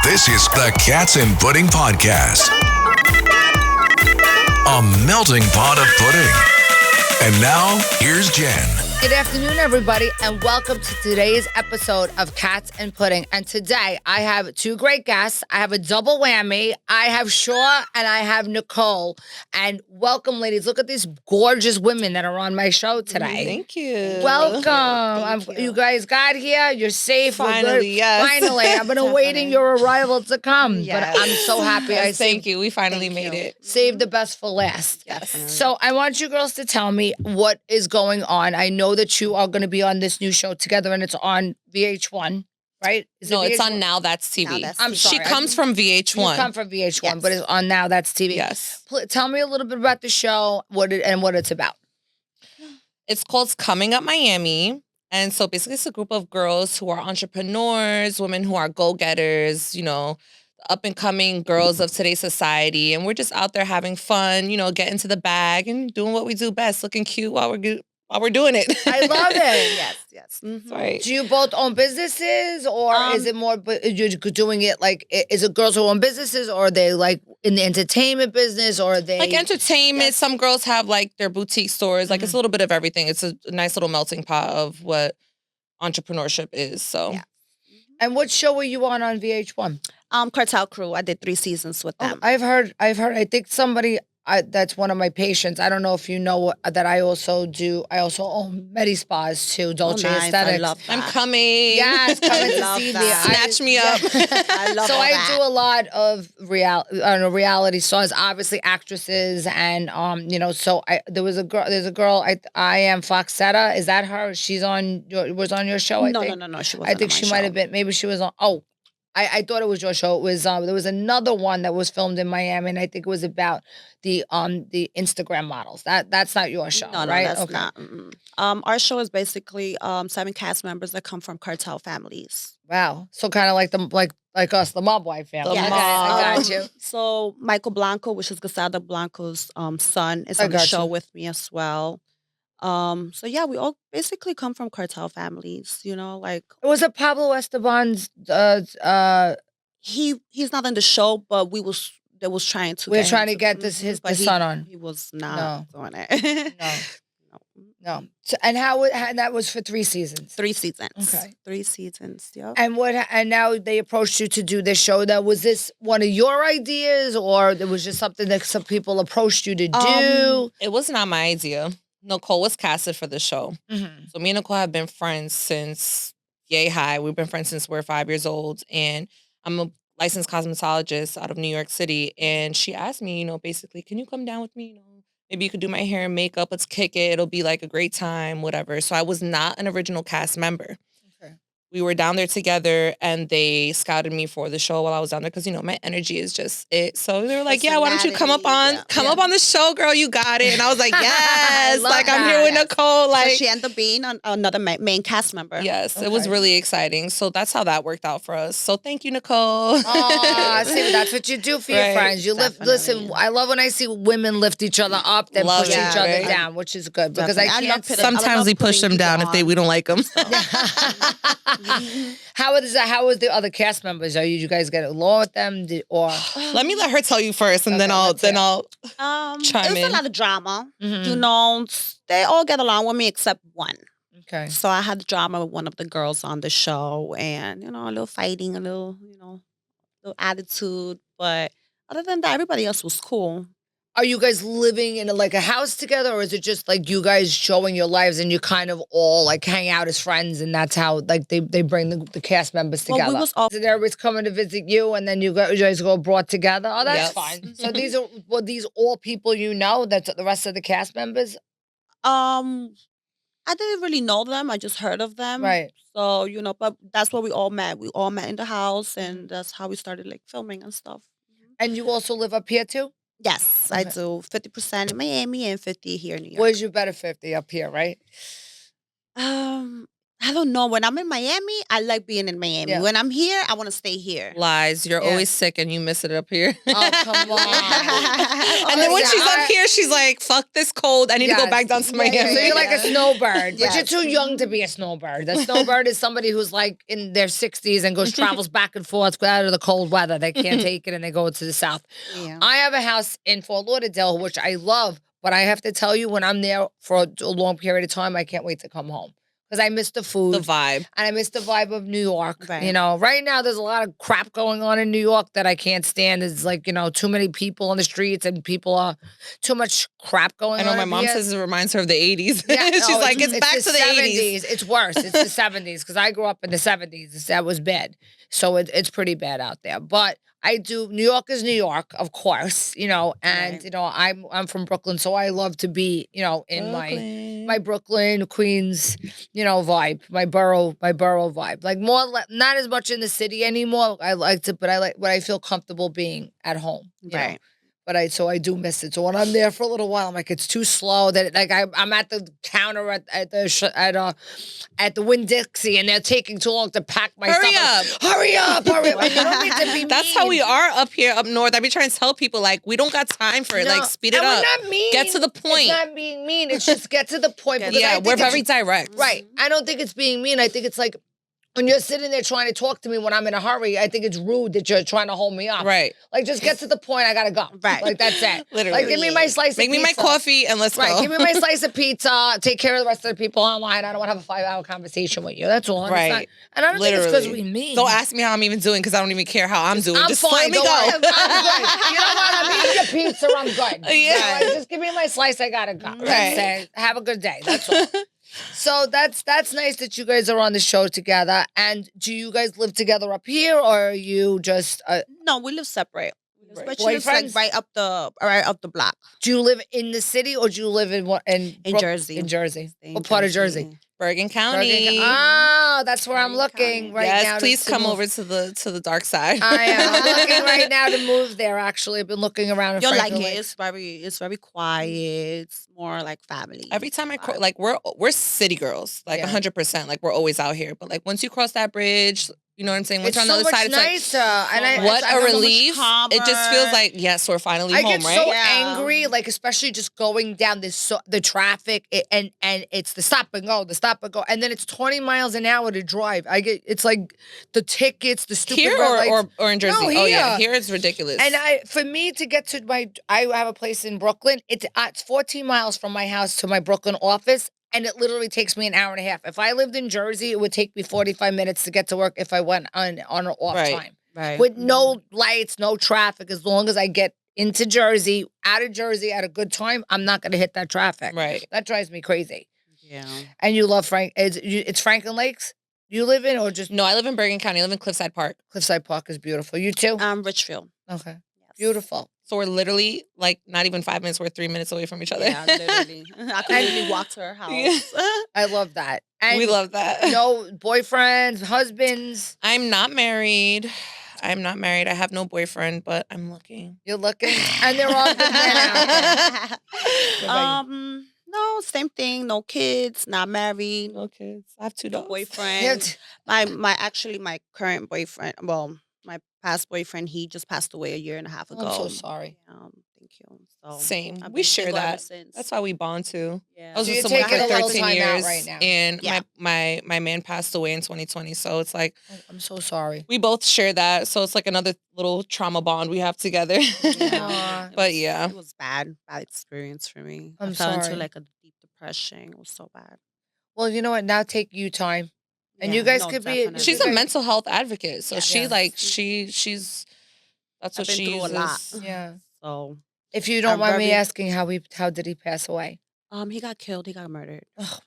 This is the Cats and Pudding Podcast. A melting pot of pudding. And now, here's Jen. Good afternoon, everybody, and welcome to today's episode of Cats and Pudding. And today, I have two great guests. I have a double whammy. I have Shah and I have Nicole. And welcome, ladies. Look at these gorgeous women that are on my show today. Thank you. Welcome. Thank you. You guys got here. You're safe. We're Finally, good. yes. Finally. I've been awaiting your arrival to come. Yes. But I'm so happy. Thank you. We finally made it. Saved the best for last. Yes. So I want you girls to tell me what is going on. I know that you are going to be on this new show together, and it's on VH1, right? No, it's on Now That's TV. Now That's I'm TV. sorry. She comes from VH1. You come from VH1, Yes. but it's on Now That's TV. Yes. Tell me a little bit about the show, what it's about. It's called Coming Up Miami. And so basically it's a group of girls who are entrepreneurs, women who are go-getters, up and coming girls of today's society. And we're just out there having fun, getting to the bag and doing what we do best, looking cute while we're doing it. I love it. Yes. That's right. Do you both own businesses, or is it more, you're doing it like, is it girls who own businesses, or are they like in the entertainment business, or are they? Like entertainment, some girls have like their boutique stores. Like it's a little bit of everything. It's a nice little melting pot of what entrepreneurship is. So, Yeah. And what show were you on VH1? Cartel Crew. I did 3 seasons with them. I've heard. I think somebody. That's one of my patients. I don't know if you know that I also own Medi Spas too, Dolce nice. Aesthetics. I love that. I'm coming. Yes, coming to Love see that. me. Snatch me up. I love So all I that. do a lot of reality stars, obviously actresses, and So there's a girl. I am Foxetta. Is that her? Was on your show. I No, think. no. She wasn't I think on my she might show. have been. Maybe she was on. Oh, I thought it was your show. It was there was another one that was filmed in Miami, and I think it was about the Instagram models. That's not your show, No, right? that's Okay. not. Our show is basically 7 cast members that come from cartel families. Wow. So kind of like us, the Mob Wife family. The Okay, Mob. I got you. So Michael Blanco, which is Gasada Blanco's son, is I on the got show you. with me as well. So yeah, we all basically come from cartel families. Like Was it Pablo Esteban's? he's not in the show, but they was trying to. We're get trying him to get his but son on. He was not doing it. No, no. So, and how that was for 3 seasons. 3 seasons. Okay. 3 seasons. Yep. And now they approached you to do this show. That was this one of your ideas, or it was just something that some people approached you to do? It was not my idea. Nicole was casted for the show. Mhm. So me and Nicole have been friends since yay high. We've been friends since we're 5 years old. And I'm a licensed cosmetologist out of New York City. And she asked me, basically, can you come down with me? Maybe you could do my hair and makeup. Let's kick it. It'll be like a great time, whatever. So I was not an original cast member. Okay. We were down there together and they scouted me for the show while I was down there because, my energy is just it. So they were like, yeah, why don't you come up on Personality, up on the show, girl? You got it. And I was like, yes. love Like I'm that. here with Nicole. So Like she ended up being another main cast member. yes, it was Okay. really exciting. So that's how that worked out for us. So thank you, Nicole. Oh, see, that's what you do for your Right. friends. You lift. Listen, Definitely. I love when I see women lift each other up, then Love push it, each other right? down, which is good because I Definitely. I love can't. putting- Sometimes we push them down if we don't like them. How is the other cast members? Are you guys get along with them, or Let me let her tell you first, and Okay, let's hear. Chime There's in. a lot of drama. Mhm. They all get along with me except one. okay? So I had drama with one of the girls on the show, and a little fighting, a little attitude. But other than that, everybody else was cool. Are you guys living in a house together, or is it just like you guys showing your lives and you kind of all like hang out as friends, and that's how like they bring the cast members Well, together? we was all So everybody's coming to visit you, and then you guys go abroad together. Oh, that's Yep. fine. So these all people you know? That's the rest of the cast members, I didn't really know them. I just heard of them. right? So, but that's where we all met. We all met in the house, and that's how we started like filming and stuff. And you also live up here too? Yes, I Okay. do 50% in Miami and 50 here in New York. Where's your better 50 up here, right? Um, I don't know. When I'm in Miami, I like being in Miami. Yeah. When I'm here, I want to stay here. Lies. You're Yeah. always sick and you miss it up here. Oh, come on. And then when yeah, she's up I- here, she's like, fuck this cold. I need to go Yes. back down to So Miami. you're like a snowbird, but you're Yes. too young to be a snowbird. The snowbird is somebody who's like in their 60s and travels back and forth out of the cold weather. They can't take it and they go to the south. Yeah. I have a house in Fort Lauderdale, which I love, but I have to tell you, when I'm there for a long period of time, I can't wait to come home. Because I miss the food. The vibe. And I miss the vibe of New York. Right. You know, right now there's a lot of crap going on in New York that I can't stand. It's like, you know, too many people on the streets and people are too much crap going I on. know my up mom here. says it reminds her of the 80s. Yeah, She's no, like, it's back to the 80s. It's worse. It's the 70s because I grew up in the 70s. That was bad. So it's pretty bad out there. But I do. New York is New York, of course, you know, and Right. you know, I'm from Brooklyn, so I love to be, you know, in my Brooklyn, Queens, you know, vibe, my borough vibe. Like not as much in the city anymore. I like to, but I feel comfortable being at home. You know? Right. But I do miss it. So when I'm there for a little while, I'm like, it's too slow. That like I'm at the counter at the Winn-Dixie, and they're taking too long to pack my Hurry stuff. up. Hurry up! Hurry up! And you don't need to be That's mean. how we are up here, up north. I be trying to tell people, like, we don't got time for it. No, Like, speed it and up. We're not mean. Get to the point. It's not being mean. It's just get to the point. because I Yeah, think we're it's- very direct. right. I don't think it's being mean. I think it's like when you're sitting there trying to talk to me when I'm in a hurry. I think it's rude that you're trying to hold me up. Right. Like, just get to the point. I gotta go. Right. Like, that's it. Literally. Like, give me my slice Make of me pizza. my coffee and let's Right. go. Give me my slice of pizza. Take care of the rest of the people online. I don't want to have a 5-hour conversation with you. That's all. And it's not- Right. and I don't think it's because Literally. we mean. Don't ask me how I'm even doing because I don't even care how I'm doing. I'm Just fine. let me Don't go. worry. I'm good. You know what? I'm eating your pizza. I'm good. Yeah. You know, just give me my slice. I gotta go. Right. That's it. Have a good day. That's all. So that's nice that you guys are on the show together. And do you guys live together up here, or are you just? No, we live separate. Right. But she lives like Boyfriends? right up the block Do you live in the city, or do you live in what? In Jersey. In Jersey. Stay in What part of Jersey? Bergen County. Oh, that's where I'm Bergen looking County. right now. Yes, please to come move. over to the dark side. I am. I'm looking right now to move there. Actually, I've been looking around. In You'll like Franklin it. Lakes. It's very quiet. It's more like family. Every time like we're city girls, like Yeah. 100%. Like we're always out here, but like once you cross that bridge, you know what I'm saying. Once It's you're on so the other much side, it's like nicer. And I, what I a got so much relief! It just feels calmer. like yes, we're finally I home, get right? so Yeah. angry, like especially just going down the traffic and it's the stop and go, and then it's 20 miles an hour to drive. It's like the tickets, the stupid Here red lights. or in Jersey. No, Oh yeah, here. here it's ridiculous. And for me to get to I have a place in Brooklyn. It's 14 miles from my house to my Brooklyn office, and it literally takes me an hour and a half. If I lived in Jersey, it would take me 45 minutes to get to work if I went on an off Right. time. right. With no lights, no traffic. As long as I get into Jersey, out of Jersey at a good time, I'm not going to hit that traffic. Right. That drives me crazy. Yeah. And you love it's Franklin Lakes you live in, or just no, I live in Bergen County. I live in Cliffside Park. Cliffside Park is beautiful. You too? Richfield. Okay. Yes. Beautiful. So we're literally like not even 5 minutes. We're 3 minutes away from each other. Yeah, literally. I could literally walk to her house. I love that. And we love that. no boyfriends, husbands. I'm not married. I have no boyfriend, but I'm looking. You're looking, and they're all good men out there. about No, same thing. No kids, not married, No kids. I have 2 no dogs. boyfriend. My current boyfriend. Well, my past boyfriend. He just passed away a year and a half ago. I'm so sorry. Thank you. So Same. I've We been share single ever that. since. That's why we bond too. Yeah. I was So with you're someone taking for a little 13 time out years, right now. and Yeah. my man passed away in 2020. So it's like Oh, I'm so sorry. we both share that. So it's like another little trauma bond we have together. Aw. But yeah. It was bad experience for me. I'm I fell sorry. into like a deep depression. It was so bad. Well, you know what? Now take you time. And you Yeah, guys no, could be. definitely. She's a mental health advocate. So Yeah. she Yeah. like she's that's I've what been she through a lot. uses. Yeah. So If you don't I'm mind me very- asking, how did he pass away? he got killed. He got murdered. Oh,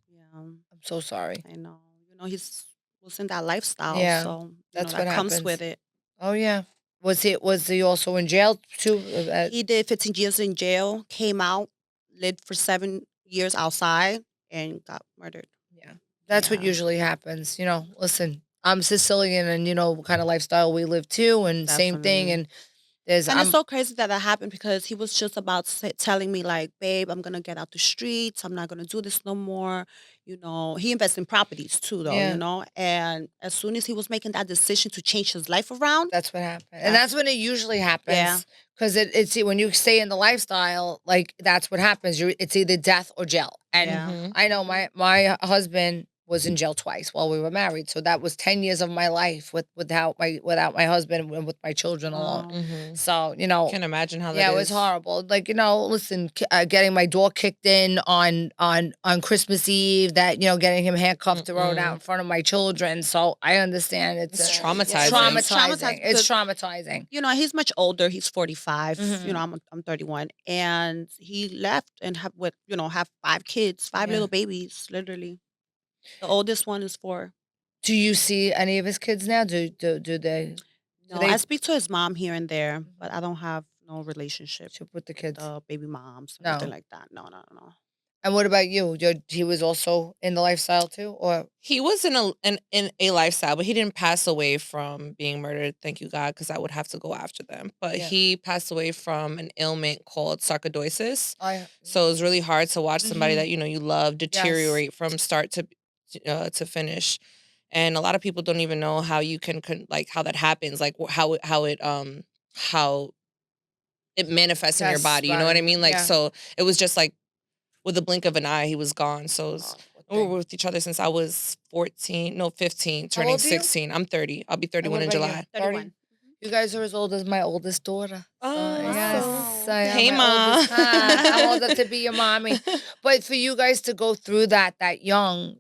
Yeah, I'm so sorry. I know. He's was in that lifestyle. Yeah, So that's that what comes happens. with it. Oh yeah. Was he also in jail too? He did 15 years in jail, came out, lived for 7 years outside, and got murdered. Yeah. That's what Yeah. usually happens. Listen, I'm Sicilian, and what kind of lifestyle we live too, and same thing. Definitely. And there's And it's so crazy that happened because he was just about telling me like, babe, I'm going to get out the streets. I'm not going to do this no more. He invests in properties too, though, Yeah. And as soon as he was making that decision to change his life around, That's what happened. And that's when it usually yeah, happens. Because it's when you stay in the lifestyle, like that's what happens. It's either death or jail. And yeah. Mhm. I know my husband was in jail twice while we were married. So that was 10 years of my life without my husband and with my children alone. Oh, Mhm. So, Can't imagine how that yeah, is. it was horrible. Like, listen, getting my door kicked in on Christmas Eve, getting him handcuffed to thrown out in front of my children. So I understand It's it's traumatizing. traumatizing. It's because traumatizing. he's much older. He's 45. Mhm. I'm 31, and he left and have 5 kids, 5 Yeah. little babies, literally. The oldest one is 4. Do you see any of his kids now? Do they do No, they I speak to his mom here and there, but Mhm. I don't have no relationship ship with the with kids? the baby moms or anything No. like that. No, no, no. And what about you? He was also in the lifestyle too, or He was in a lifestyle, but he didn't pass away from being murdered. Thank you, God, because I would have to go after them. But yeah? he passed away from an ailment called sarcoidosis. I So it was really hard to watch somebody Mhm. that you love Yes. deteriorate from start to finish. And a lot of people don't even know how you like how that happens, like how it manifests in your Yes, body. You know what I body. mean? Like Yeah. so, it was just like with a blink of an eye, he was gone. So Oh, poor we were thing. with each other since I was 14, no, 15, How turning old are you? 16. I'm 30. I'll be And 31 what in about you? July. 31. You guys are as old as my oldest daughter. So Oh, yes, Wow. I am hey, my Ma. oldest. I'm old enough to be your mommy. But for you guys to go through that young,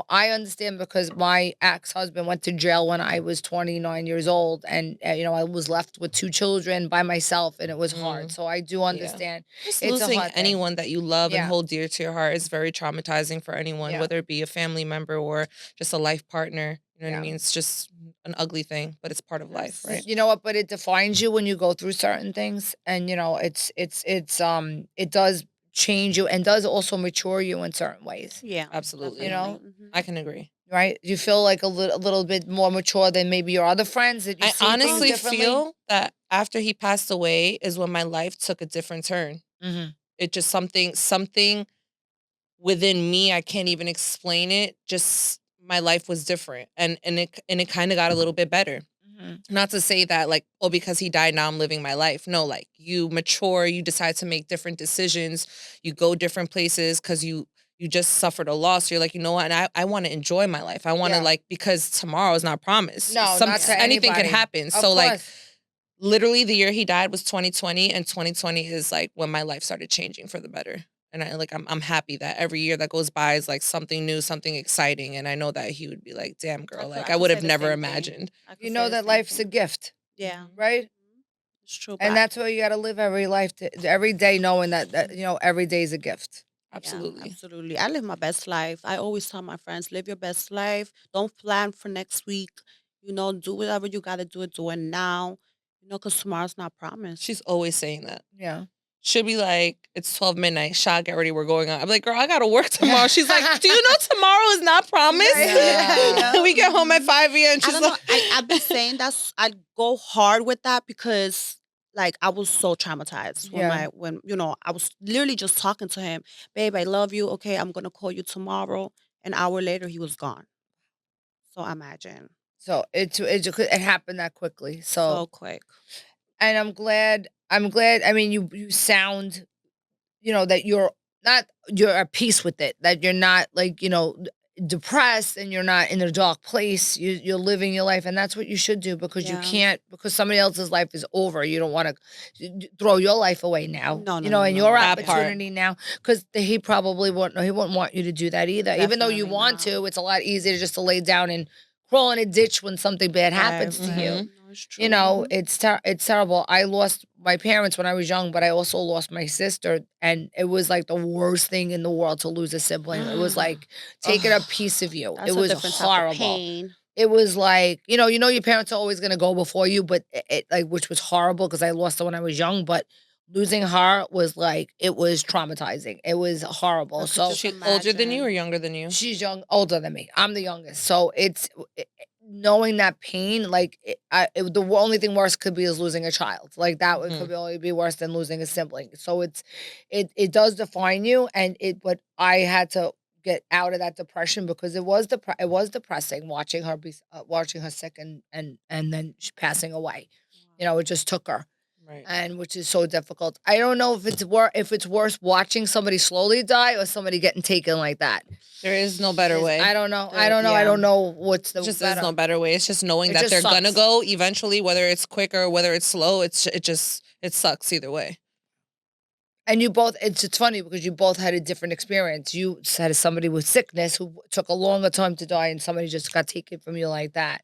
I understand because my ex-husband went to jail when I was 29 years old, and I was left with 2 children by myself, and it was hard. Mm, So I do yeah. understand. Just It's a losing hard thing. anyone that you love and Yeah, hold dear to your heart is very traumatizing for anyone, yeah, whether it be a family member or just a life partner. You know what I yeah. mean? It's just an ugly thing, but it's part of life, right? Yes. You know what? But it defines you when you go through certain things, and it does change you and does also mature you in certain ways. Yeah, Absolutely. know, definitely. I can agree. right? You feel like a little bit more mature than maybe your other friends that you I see things honestly differently. feel that after he passed away is when my life took a different turn. Hmm. It just something within me, I can't even explain it. Just my life was different and it kind of got a little bit better. Hmm. Not to say that like, oh, because he died, now I'm living my life. No, like you mature, you decide to make different decisions, you go different places because you just suffered a loss. You're like, you know what? And I want to enjoy my life. I want to Yeah. like because tomorrow is not promised. No, not to Anything could anybody. happen. Of So like course. literally the year he died was 2020, and 2020 is like when my life started changing for the better. And I'm happy that every year that goes by is like something new, something exciting. And I know that he would be like, damn girl, like I I could would say have the never same thing. imagined. I You could say know the that same life's a thing. gift, Yeah, Mhm. right? it's true. And that's why you got to live every day knowing that every day is a gift. Yeah, Absolutely. absolutely. I live my best life. I always tell my friends, live your best life. Don't plan for next week. Do whatever you got to do it now. Because tomorrow's not promised. She's always saying that. Yeah. She'll be like, it's 12 midnight. Shah, get ready. We're going on. I'm like, girl, I got to work tomorrow. She's like, do you know tomorrow is not promised? Yeah. We get home at 5 a.m. and I she's don't know. like, I've been saying I go hard with that because like I was so traumatized Yeah. when I was literally just talking to him, babe, I love you. Okay, I'm gonna call you tomorrow. An hour later, he was gone. So imagine. So it happened that quickly. So So quick. and I'm glad. I'm glad. I mean, you sound, that you're at peace with it. That you're not like, depressed and you're not in a dark place. You're living your life, and that's what you should do because you Yeah. can't because somebody else's life is over. You don't want to throw your life away now. No, no, no, And no, your no. That Yeah. part. opportunity now because he probably wouldn't. He wouldn't want you to do that either. Even though you Definitely want not. to, it's a lot easier just to lay down and crawl in a ditch when something bad Right, happens to right. you. Mhm. No, it's true. Mhm. It's terrible. I lost my parents when I was young, but I also lost my sister, and it was like the worst thing in the world to lose a sibling. It was like taking a Ugh. piece of you. It That's a was different type of horrible. pain. It was like, your parents are always going to go before you, but like, which was horrible because I lost her when I was young, but losing her was like, it was traumatizing. It was horrible. I could So just She older than you or imagine. younger than you? she's older than me. I'm the youngest. So knowing that pain, like the only thing worse could be is losing a child. Like that could Mhm. only be worse than losing a sibling. So it does define you, and but I had to get out of that depression because it was depressing watching her watching her sick and then she passing away. You know, it just took her. Right. And which is so difficult. I don't know if it's worse watching somebody slowly die or somebody getting taken like that. There is no better way. I don't know. I don't know what's the just better. There's no better way. It's just knowing It that just they're sucks. gonna go eventually, whether it's quick or whether it's slow. It sucks either way. And you both, it's funny because you both had a different experience. You had somebody with sickness who took a longer time to die and somebody just got taken from you like that.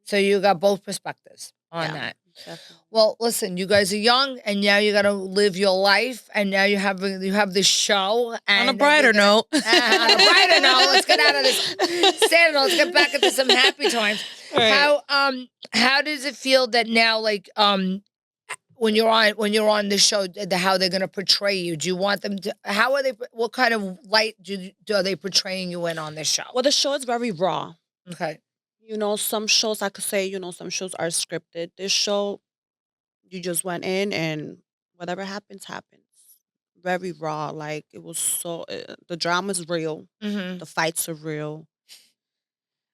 So you got both perspectives on that. Definitely. Well, listen, you guys are young, and now you got to live your life, and now you have this show. And On a brighter note, on a brighter note, let's get out of this sad note. Let's get back into some happy times. Right. How does it feel that now, like when you're on the show, how they're gonna portray you? Do you want them to? How are they? What kind of light are they portraying you in on this show? Well, the show is very raw. Okay. You know, some shows I could say, some shows are scripted. This show, you just went in and whatever happens, happens. Very raw. Like it was the drama's real. Mm-hmm. The fights are real.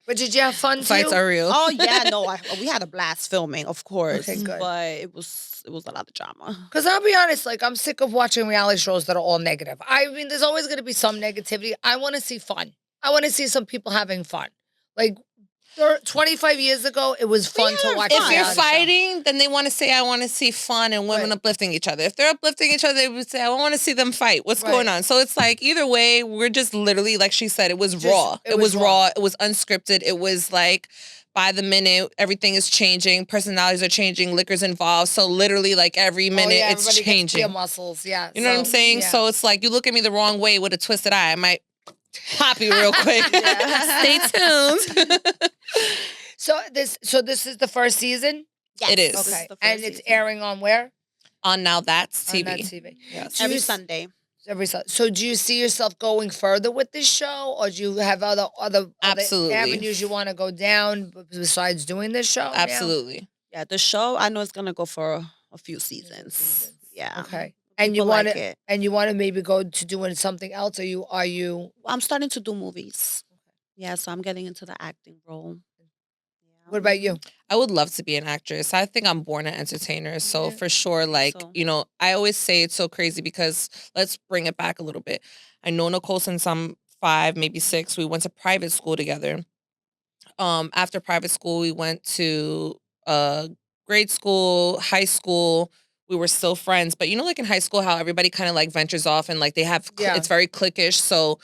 But did you have fun too? Fights are real. Oh yeah, no, we had a blast filming, of course. Okay, good. But it was a lot of drama. Because I'll be honest, like I'm sick of watching reality shows that are all negative. I mean, there's always going to be some negativity. I want to see fun. I want to see some people having fun. Like 25 years ago, it was fun to watch. If you're fighting, then they want to say, I want to see fun and women uplifting each other. If they're uplifting each other, they would say, I want to see them fight. What's going on? So it's like, either way, we're just literally, like she said, it was raw. It was raw. It was unscripted. It was like, by the minute, everything is changing. Personalities are changing. Liquor's involved. So literally, like every minute, it's changing. Gets muscles, yeah. You know what I'm saying? Yeah. So it's like, you look at me the wrong way with a twisted eye, I might pop you real quick. Stay tuned. So this is the first season? Yes. It is. Okay. And it's airing on where? On Now That's TV. On That TV. Yes. Every Sunday. Every Sunday. So do you see yourself going further with this show, or do you have other Absolutely. avenues you want to go down besides doing this show? Absolutely. Now? Yeah, the show I know it's gonna go for a few seasons. Yeah. Okay. And you want to maybe go to doing something else? Are you? I'm starting to do movies. Yeah, so I'm getting into the acting role. What about you? I would love to be an actress. I think I'm born an entertainer. So for sure, like, I always say it's so crazy because let's bring it back a little bit. I know Nicole since I'm 5, maybe 6. We went to private school together. After private school, we went to grade school, high school. We were still friends. But like in high school, how everybody kind of like ventures off and like they have, it's very cliquish. So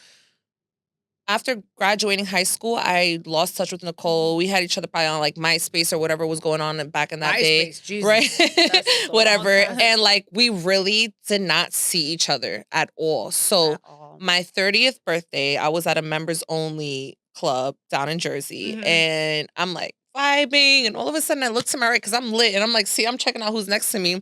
after graduating high school, I lost touch with Nicole. We had each other probably on like MySpace or whatever was going on back in that day. Jesus. Right? So whatever. And like we really did not see each other at all. So my 30th birthday, I was at a members only club down in Jersey. And I'm like vibing. And all of a sudden I look to my right because I'm lit. And I'm like, see, I'm checking out who's next to me.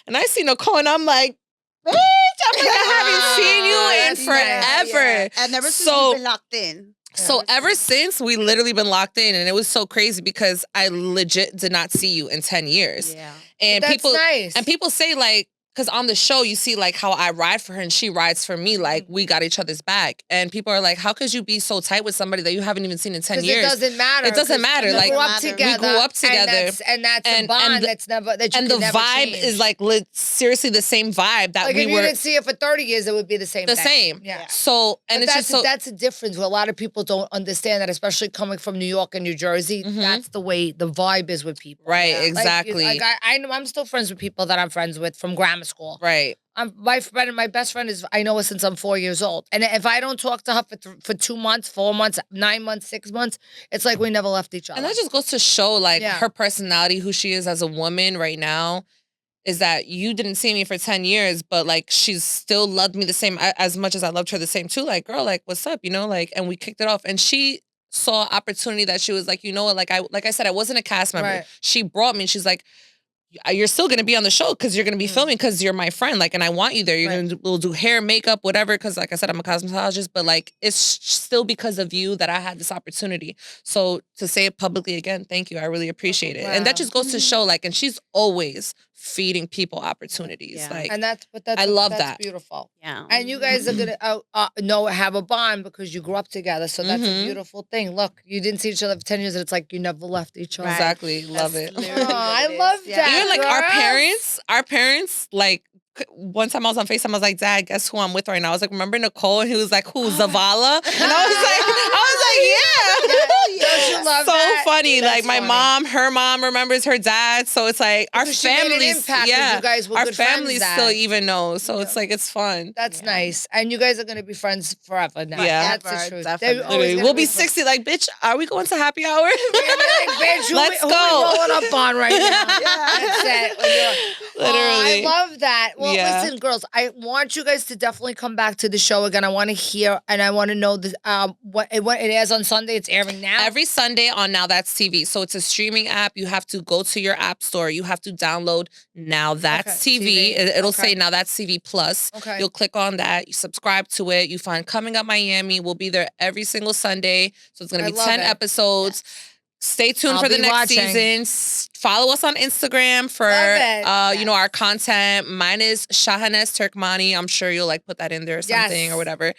And I see Nicole and I'm like, bitch, I'm like, I haven't seen you in forever. Yeah. And ever since we've been locked in. So ever since, we literally been locked in. And it was so crazy because I legit did not see you in 10 years. Yeah. And That's nice. And people say like, because on the show, you see like how I ride for her and she rides for me. Like we got each other's back. And people are like, how could you be so tight with somebody that you haven't even seen in 10 years? It doesn't matter. It doesn't matter. We Like grew up together. We grew up together. And that's a bond that's never, that you and can the never vibe change. is like seriously the same vibe that like we if you didn't see it for 30 years, it would be the same the thing. same. Yeah. So, and but it's just so. That's a difference. A lot of people don't understand that, especially coming from New York and New Jersey. That's the way the vibe is with people. Right, exactly. Like I know I'm still friends with people that I'm friends with from grammar school. Right. My best friend is, I know her since I'm 4 years old. And if I don't talk to her for 2 months, 4 months, 9 months, 6 months, it's like we never left each other. And that just goes to show like her personality, who she is as a woman right now, is that you didn't see me for 10 years, but like she's still loved me the same as much as I loved her the same too. Like, girl, like, what's up? Like, and we kicked it off. And she saw opportunity that she was like, you know what? Like I said, I wasn't a cast member. Right. She brought me and she's like, you're still going to be on the show because you're going to be filming because you're my friend. Like, and I want you there. We'll do hair, makeup, whatever. Because like I said, I'm a cosmetologist, but like, it's still because of you that I had this opportunity. So to say it publicly again, thank you. I really appreciate it. And that just goes to show like, and she's always feeding people opportunities. Yeah. Like, And that's I love that's that. beautiful. Yeah. And you guys are gonna have a bond because you grew up together. So that's a Mhm. beautiful thing. Look, you didn't see each other for 10 years, and it's like you never left each other. Right. Exactly. Love That's it. literally Oh, what I it is. love Yeah. that. Even like girls. our parents, like one time I was on FaceTime, I was like, Dad, guess who I'm with right now? I was like, remember Nicole? And he was like, who, Zavala? And I was like, Don't you love so that? funny. That's Like my funny. mom, her mom remembers her dad. So it's like our Because she made an families, impact 'cause yeah, you guys were our good friends families then. still even know. So Yeah. it's like, it's fun. That's Yeah. nice. And you guys are going to be friends forever now. Yeah. That's the Forever, truth. definitely. They're always Literally, gonna we'll be friends. 60. Like, bitch, are we going to happy hour? Bitch, Let's who go. we rolling up on right now? That's it. Literally. Oh, I love that. Well, Yeah. listen, girls, I want you guys to definitely come back to the show again. I want to hear and I want to know this. What it airs on Sunday. It's airing now. Every Sunday on Now That's TV. So it's a streaming app. You have to go to your app store. You have to download Now That's Okay, TV. TV. It'll Okay. say Now That's TV Plus. Okay. You'll click on that. You subscribe to it. You find Coming Up Miami. We'll be there every single Sunday. So it's going I to be love 10 it. episodes. Stay tuned I'll for the be next watching. season. Follow us on Instagram for Love it. you know, our content. Mine is Shahanes Turkmani. I'm sure you'll like put that in there or something Yes. or whatever.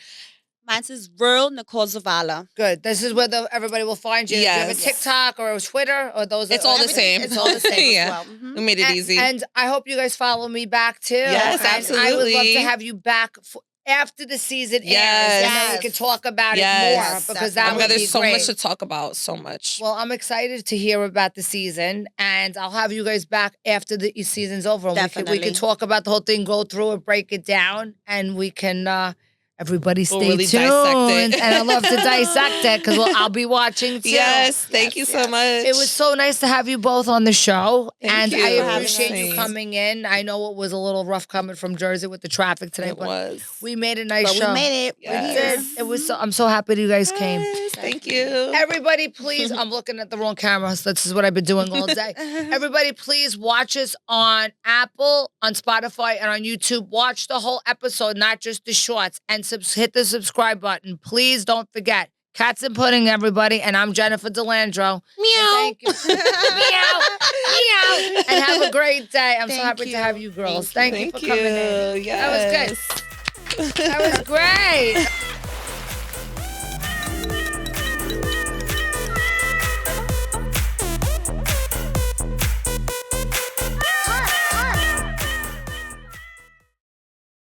Mine's is real Nicole Zavala. Good. This is where everybody will find you. Do you have a Yes. TikTok or a Twitter or those? It's are all the everything? same. It's all the same Yeah. as well. Mhm. We made it easy. And I hope you guys follow me back too. Yes, And I would love to absolutely. have you back after the season airs, Yes. and then we Yes. can talk about Yes. it more because that Oh my would God, be there's so great. much to talk about. So much. Well, I'm excited to hear about the season, and I'll have you guys back after the season's over. And we can Definitely. talk about the whole thing, go through it, break it down, and we can. Everybody stay We'll really tuned, dissect it. and I love to dissect it because I'll be watching too. Yes, thank you so much. It was so nice to have you both on the show, Thank and you I for having appreciate you us. coming in. I know it was a little rough coming from Jersey with the traffic today, It but was. we made a nice But show. we made it. We're Yes. here. It was. I'm so happy that you guys came. Yes, thank you. Everybody, please. I'm looking at the wrong camera. So this is what I've been doing all day. Everybody, please watch us on Apple, on Spotify, and on YouTube. Watch the whole episode, not just the shorts, and hit the subscribe button. Please don't forget. Cats and Pudding, everybody. And I'm Jennifer DeLandro. Meow. And thank you. Meow. Meow. And have a great day. I'm so Thank happy you. to have you girls. Thank Thank you Thank for coming in. you. Yes. That was good. That was great.